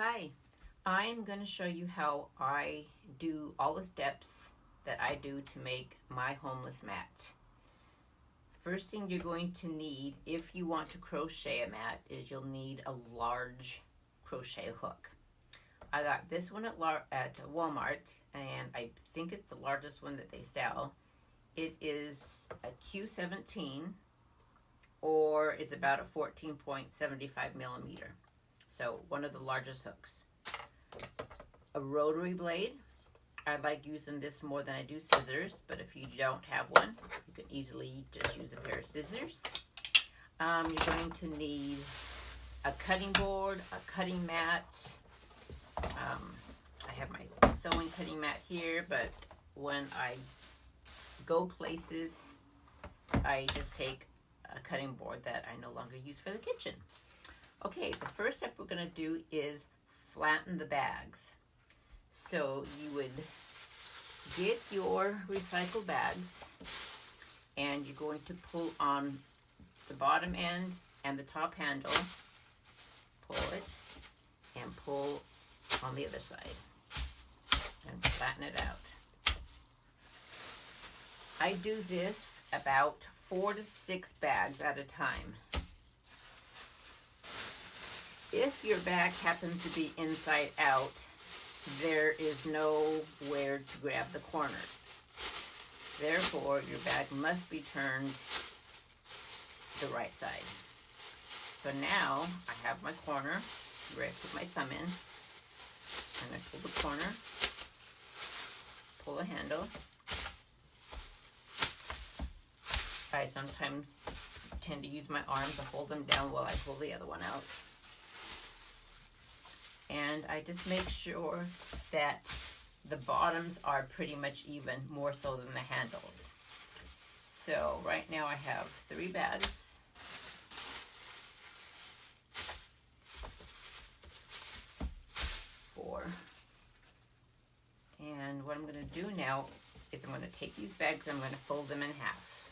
Hi, I'm going to show you how I do all the steps that I do to make my homeless mat. First thing you're going to need if you want to crochet a mat is you'll need a large crochet hook. I got this one at Walmart, and I think it's the largest one that they sell. It is a Q17, or it's about a 14.75 millimeter. So one of the largest hooks. A rotary blade. I like using this more than I do scissors, but if you don't have one, you can easily just use a pair of scissors. You're going to need a cutting board, a cutting mat. I have my sewing cutting mat here, but when I go places, I just take a cutting board that I no longer use for the kitchen. Okay, the first step we're going to do is flatten the bags. So you would get your recycled bags, and you're going to pull on the bottom end and the top handle, pull it, and pull on the other side, and flatten it out. I do this about 4 to 6 bags at a time. If your bag happens to be inside out, there is nowhere to grab the corner. Therefore, your bag must be turned the right side. So now I have my corner where I put my thumb in, and I pull the corner, pull the handle. I sometimes tend to use my arm to hold them down while I pull the other one out. And I just make sure that the bottoms are pretty much even, more so than the handles. So right now I have 3 bags. Four. And what I'm going to do now is I'm going to take these bags, I'm going to fold them in half.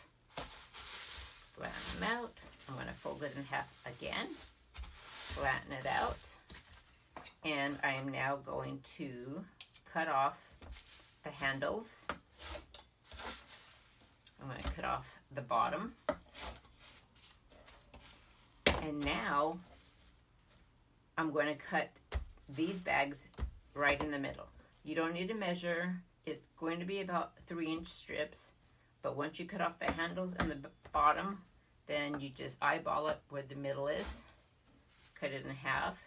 Flatten them out. I'm going to fold it in half again. Flatten it out. And I am now going to cut off the handles. I'm going to cut off the bottom. And now I'm going to cut these bags right in the middle. You don't need to measure. It's going to be about 3-inch strips. But once you cut off the handles and the bottom, then you just eyeball it where the middle is. Cut it in half.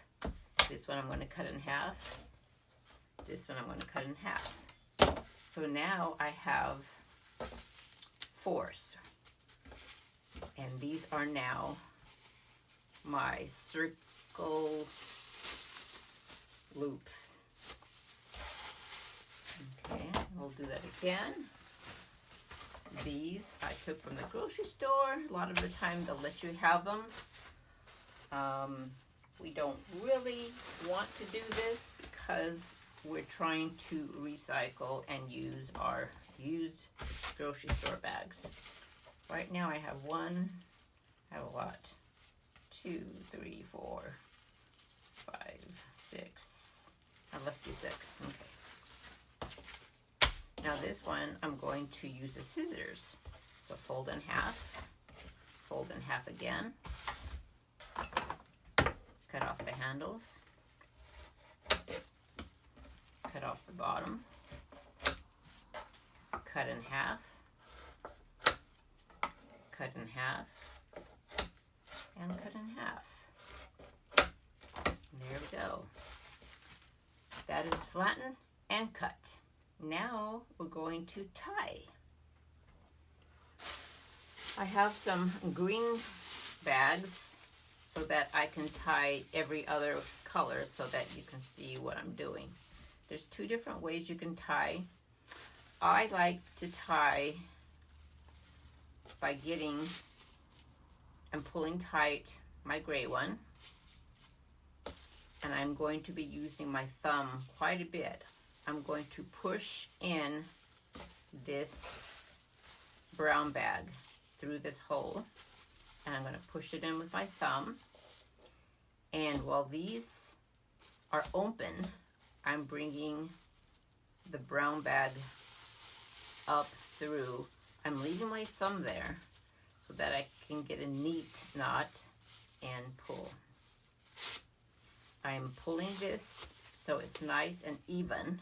This one I'm going to cut in half. This one I'm going to cut in half. So now I have 4. And these are now my circle loops. Okay, we'll do that again. These I took from the grocery store. A lot of the time they'll let you have them. We don't really want to do this because we're trying to recycle and use our used grocery store bags. Right now I have a lot. 2, 3, 4, 5, 6. Let's do 6. Okay. Now this one I'm going to use the scissors. So fold in half again. Cut off the handles, cut off the bottom, cut in half, cut in half, and cut in half. There we go. That is flattened and cut. Now we're going to tie. I have some green bags so that I can tie every other color so that you can see what I'm doing. There's 2 different ways you can tie. I like to tie by getting and pulling tight my gray one. And I'm going to be using my thumb quite a bit. I'm going to push in this brown bag through this hole. And I'm going to push it in with my thumb. And while these are open, I'm bringing the brown bag up through. I'm leaving my thumb there so that I can get a neat knot and pull. I'm pulling this so it's nice and even.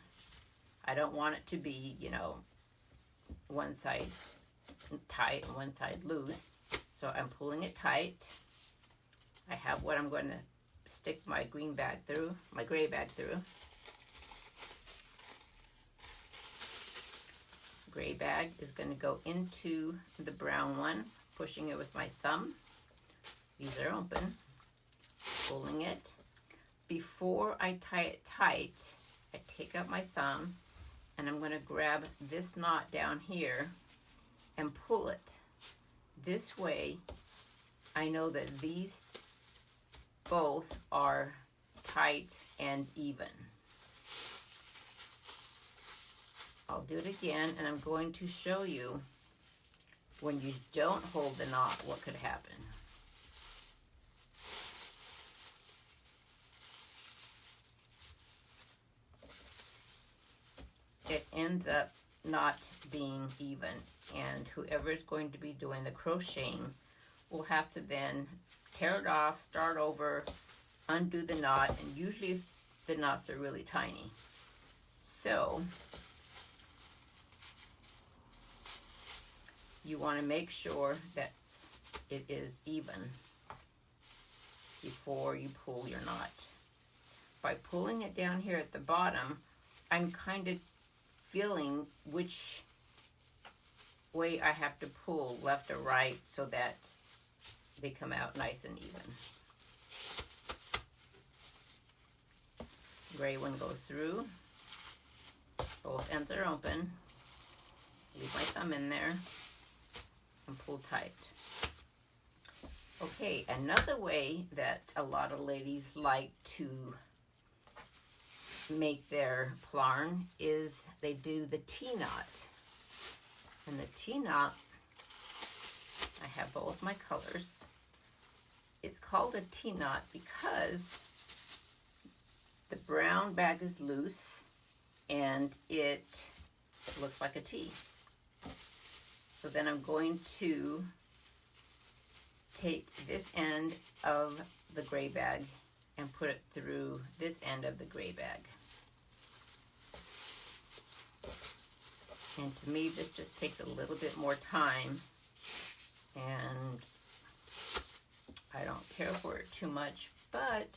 I don't want it to be, you know, one side tight and one side loose. So I'm pulling it tight. I have what I'm going to stick my green bag through, my gray bag through. Gray bag is going to go into the brown one, pushing it with my thumb. These are open. Pulling it. Before I tie it tight, I take out my thumb and I'm going to grab this knot down here and pull it. This way, I know that these both are tight and even. I'll do it again, and I'm going to show you when you don't hold the knot what could happen. It ends up not being even, and whoever is going to be doing the crocheting will have to then tear it off, start over, undo the knot, and usually the knots are really tiny. So you want to make sure that it is even before you pull your knot. By pulling it down here at the bottom, I'm kind of feeling which way I have to pull, left or right, so that they come out nice and even. Gray one goes through. Both ends are open. Leave my thumb in there and pull tight. Okay, another way that a lot of ladies like to make their Plarn is they do the T-knot. And the T-knot, I have both my colors. It's called a T-knot because the brown bag is loose and it looks like a T. So then I'm going to take this end of the gray bag and put it through this end of the gray bag. And to me, this just takes a little bit more time, and I don't care for it too much, but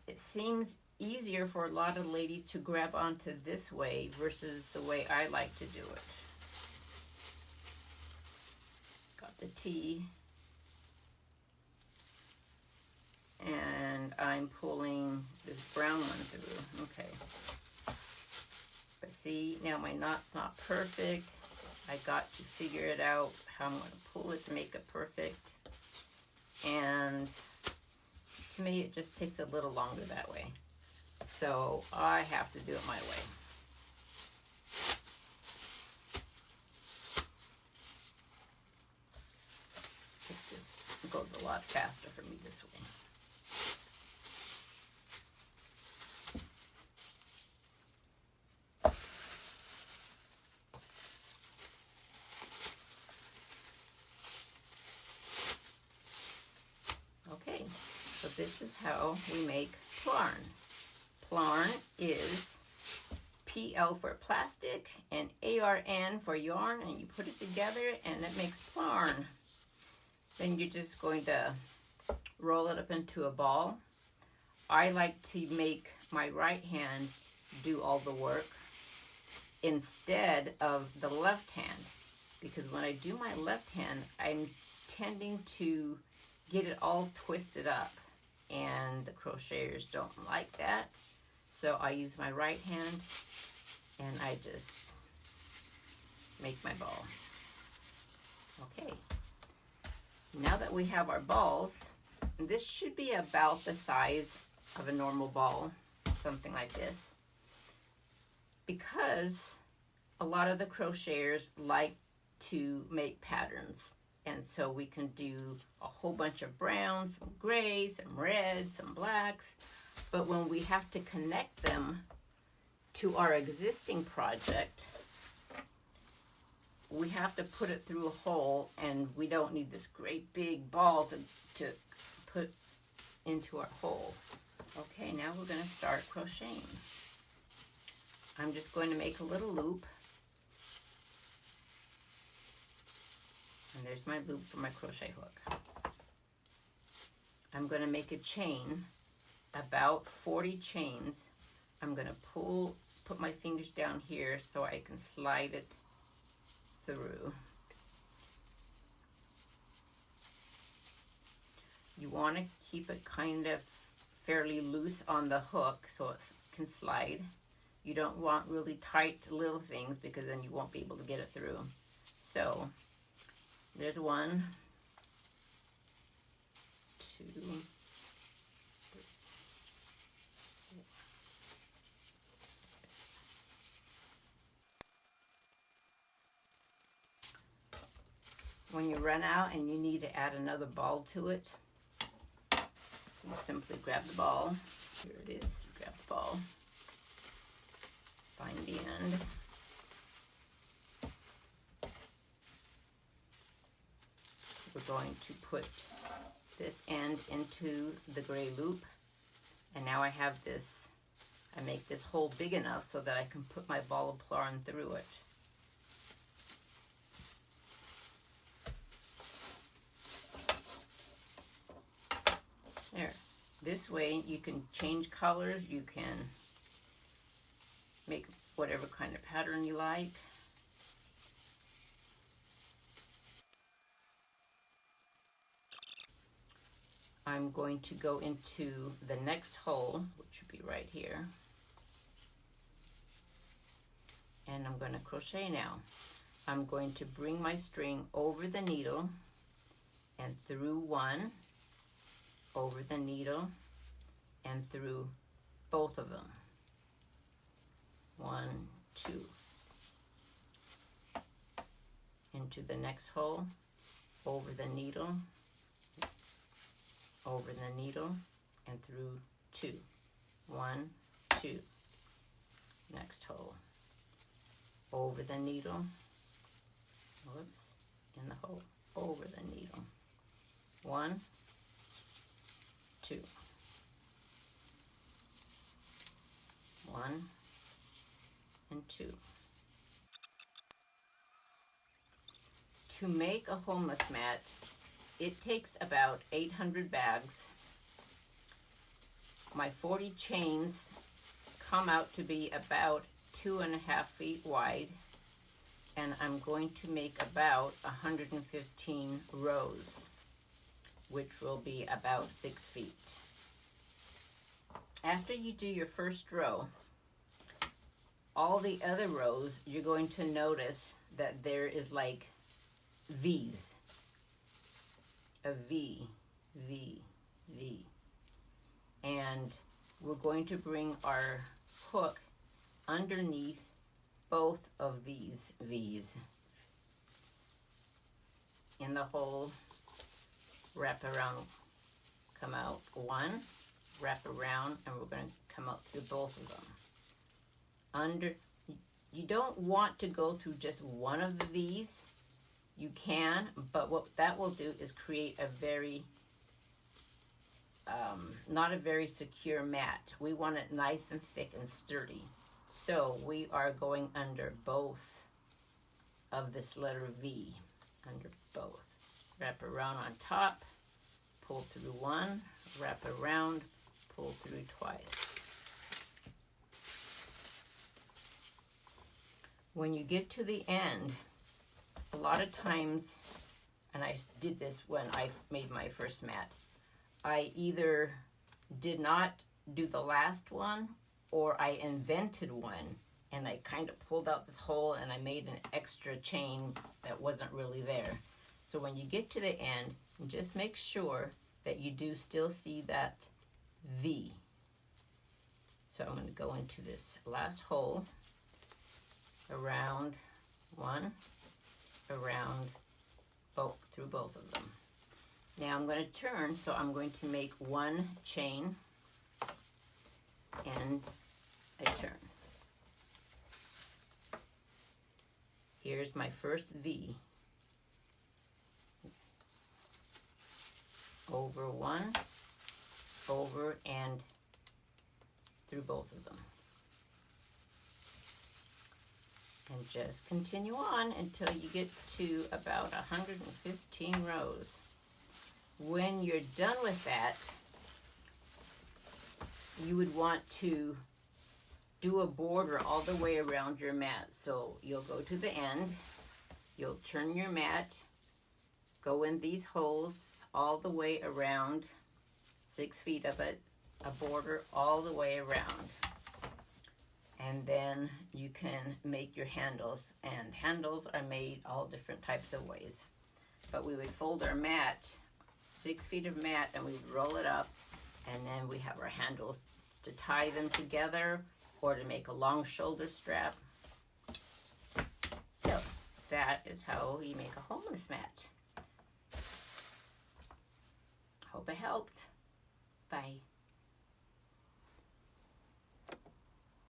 it seems easier for a lot of ladies to grab onto this way versus the way I like to do it. Got the T, and I'm pulling this brown one through. Okay. But see, now my knot's not perfect. I got to figure it out how I'm going to pull it to make it perfect. And to me, it just takes a little longer that way. So I have to do it my way. It just goes a lot faster for me this way. Okay, so this is how we make Plarn. Plarn is PL for plastic and ARN for yarn, and you put it together and it makes Plarn. Then you're just going to roll it up into a ball. I like to make my right hand do all the work instead of the left hand, because when I do my left hand, I'm tending to get it all twisted up, and the crocheters don't like that. So I use my right hand and I just make my ball. Okay, now that we have our balls, this should be about the size of a normal ball, something like this, because a lot of the crocheters like to make patterns, And so we can do a whole bunch of browns, some grays, some reds, some blacks. But when we have to connect them to our existing project, we have to put it through a hole, and we don't need this great big ball to put into our hole. Okay, now we're going to start crocheting. I'm just going to make a little loop. And there's my loop for my crochet hook. I'm going to make a chain, about 40 chains. I'm going to put my fingers down here so I can slide it through. You want to keep it kind of fairly loose on the hook so it can slide. You don't want really tight little things because then you won't be able to get it through. So there's 1, 2, 3. When you run out and you need to add another ball to it, you simply grab the ball. Here it is. You grab the ball. Find the end. We're going to put this end into the gray loop. And now I have this, I make this hole big enough so that I can put my ball of Plarn through it. There. This way you can change colors, you can make whatever kind of pattern you like. I'm going to go into the next hole, which should be right here. And I'm going to crochet now. I'm going to bring my string over the needle and through 1, over the needle and through both of them. 1, 2. Into the next hole, over the needle, over the needle, and through 2. 1, 2. Next hole, over the needle, whoops, in the hole, over the needle. 1, 2. 1 and 2. To make a homeless mat, it takes about 800 bags. My 40 chains come out to be about 2.5 feet wide, and I'm going to make about 115 rows, which will be about 6 feet. After you do your first row, all the other rows, you're going to notice that there is like V's. A V, V, V. And we're going to bring our hook underneath both of these V's. In the hole, wrap around, come out 1, wrap around, and we're going to come out through both of them. You don't want to go through just one of the V's. You can, but what that will do is create a very, not a very secure mat. We want it nice and thick and sturdy. So we are going under both of this letter V, under both. Wrap around on top, pull through 1, wrap around, pull through twice. When you get to the end, a lot of times, and I did this when I made my first mat, I either did not do the last one or I invented one and I kind of pulled out this hole and I made an extra chain that wasn't really there. So when you get to the end, just make sure that you do still see that V. So I'm going to go into this last hole, around 1, around both through both of them. Now I'm going to turn, so I'm going to make one chain and a turn. Here's my first V. Over one, over, and through both of them. And just continue on until you get to about 115 rows. When you're done with that, you would want to do a border all the way around your mat. So you'll go to the end, you'll turn your mat, go in these holes all the way around, 6 feet of it, a border all the way around. And then you can make your handles, and handles are made all different types of ways. But we would fold our mat, 6 feet of mat, and we would roll it up, and then we have our handles to tie them together or to make a long shoulder strap. So that is how you make a homeless mat. Hope it helped. Bye.